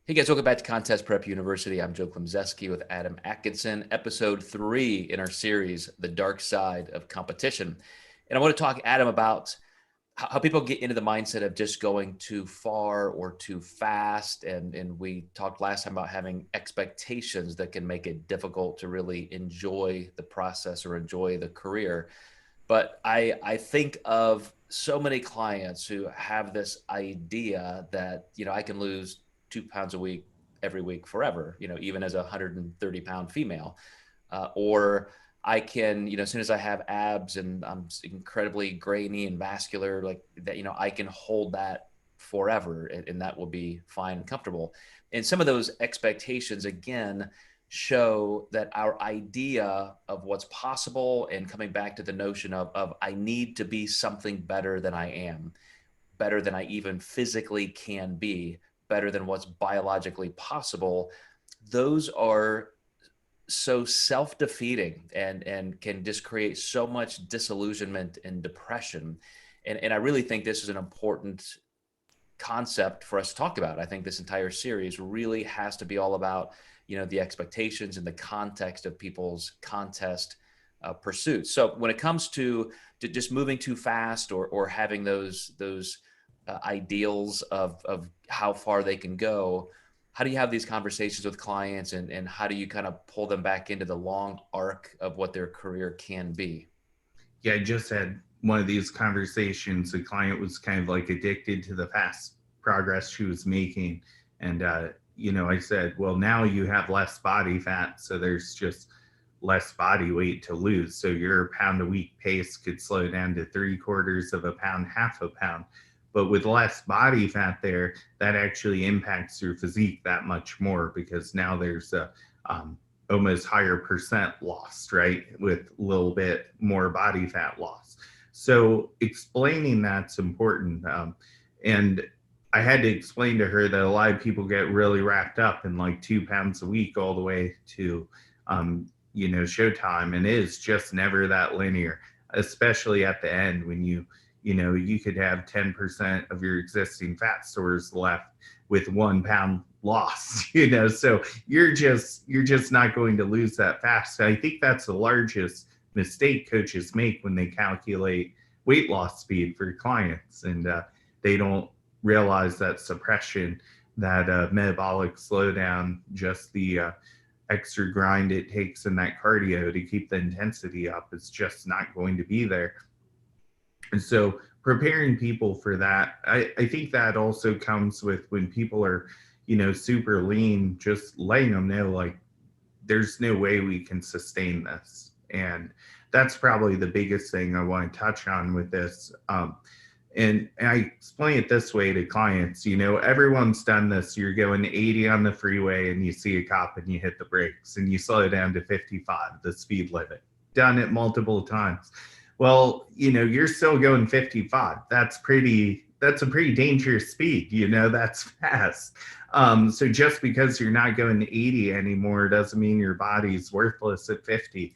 Hey guys, welcome back to Contest Prep University. I'm Joe Klemczewski with Adam Atkinson, episode 3 in our series, The Dark Side of Competition. And I want to talk, Adam, about how people get into the mindset of just going too far or too fast. And we talked last time about having expectations that can make it difficult to really enjoy the process or enjoy the career. But I think of so many clients who have this idea that, I can lose 2 pounds a week every week forever, even as a 130-pound female. Or I can, as soon as I have abs and I'm incredibly grainy and vascular, like that, I can hold that forever and that will be fine and comfortable. And some of those expectations, again, show that our idea of what's possible and coming back to the notion of I need to be something better than I am, better than I even physically can be, better than what's biologically possible, those are so self-defeating and can just create so much disillusionment and depression. And I really think this is an important concept for us to talk about. I think this entire series really has to be all about, the expectations and the context of people's contest pursuits. So when it comes to just moving too fast or having those ideals of how far they can go, how do you have these conversations with clients and how do you kind of pull them back into the long arc of what their career can be? Yeah, I just had one of these conversations. The client was kind of like addicted to the fast progress she was making. And, I said, well, now you have less body fat. So there's just less body weight to lose. So your pound a week pace could slow down to 3/4 of a pound, half a pound. But with less body fat there, that actually impacts your physique that much more because now there's a almost higher percent lost, right? With a little bit more body fat loss. So explaining that's important. And I had to explain to her that a lot of people get really wrapped up in like 2 pounds a week all the way to, showtime. And it is just never that linear, especially at the end when you could have 10% of your existing fat stores left with 1 pound lost, so you're just not going to lose that fast. So I think that's the largest mistake coaches make when they calculate weight loss speed for clients. And they don't realize that suppression, that metabolic slowdown, just the extra grind it takes in that cardio to keep the intensity up is just not going to be there. And so preparing people for that, I think that also comes with when people are, super lean, just letting them know, like, there's no way we can sustain this. And that's probably the biggest thing I want to touch on with this. And I explain it this way to clients, everyone's done this. You're going 80 on the freeway and you see a cop and you hit the brakes and you slow down to 55, the speed limit. Done it multiple times. Well, you're still going 55. That's a pretty dangerous speed. That's fast. So just because you're not going 80 anymore doesn't mean your body's worthless at 50.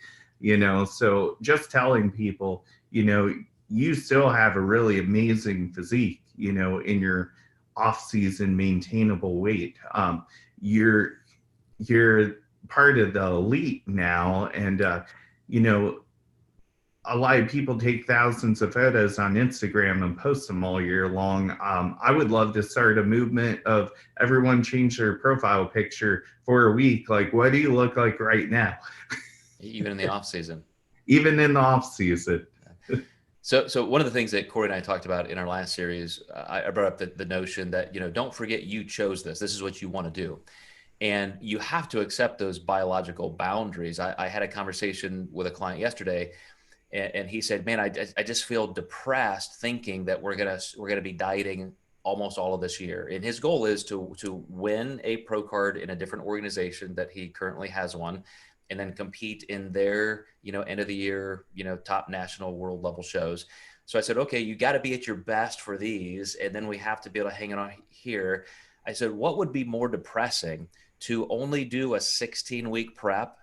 So just telling people, you still have a really amazing physique, in your off-season maintainable weight. You're part of the elite now, and a lot of people take thousands of photos on Instagram and post them all year long. I would love to start a movement of everyone change their profile picture for a week. Like, what do you look like right now? Even in the off season. Even in the off season. So one of the things that Kori and I talked about in our last series, I brought up the notion that, don't forget you chose this. This is what you want to do. And you have to accept those biological boundaries. I had a conversation with a client yesterday and he said, man, I just feel depressed thinking that we're gonna be dieting almost all of this year. And his goal is to win a pro card in a different organization that he currently has one, and then compete in their, end of the year, top national world level shows. So I said, okay, you got to be at your best for these. And then we have to be able to hang it on here. I said, what would be more depressing, to only do a 16-week prep,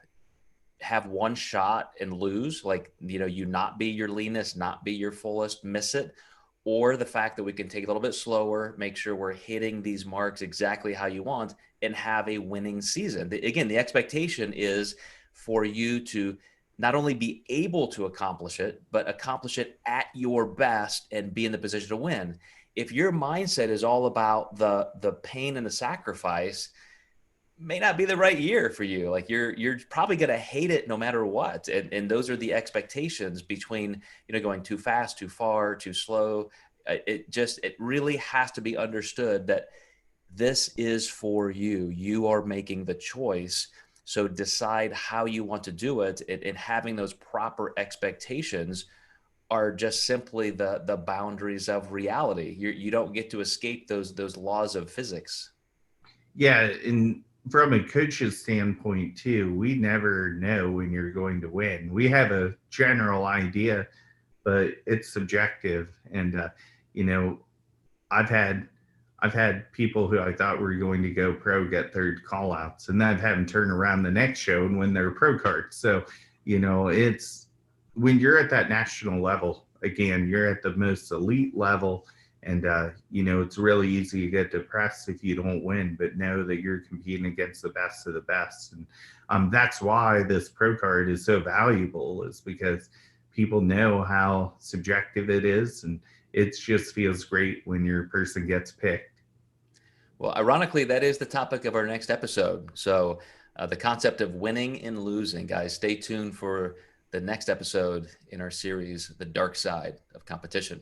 have one shot and lose, like, you not be your leanest, not be your fullest, miss it, or the fact that we can take it a little bit slower, make sure we're hitting these marks exactly how you want, and have a winning season. Again, the expectation is for you to not only be able to accomplish it, but accomplish it at your best and be in the position to win. If your mindset is all about the pain and the sacrifice, may not be the right year for you. Like you're probably going to hate it no matter what. And those are the expectations between, going too fast, too far, too slow. It really has to be understood that this is for you. You are making the choice. So decide how you want to do it, and having those proper expectations are just simply the boundaries of reality. You don't get to escape those laws of physics. Yeah, and from a coach's standpoint too, we never know when you're going to win. We have a general idea, but it's subjective. And you know, I've had people who I thought were going to go pro get third call outs, and I've had them turn around the next show and win their pro card. So, it's when you're at that national level, again, you're at the most elite level. And, it's really easy to get depressed if you don't win, but know that you're competing against the best of the best. And that's why this pro card is so valuable, is because people know how subjective it is. And it just feels great when your person gets picked. Well, ironically, that is the topic of our next episode. So the concept of winning and losing, guys, stay tuned for the next episode in our series, The Dark Side of Competition.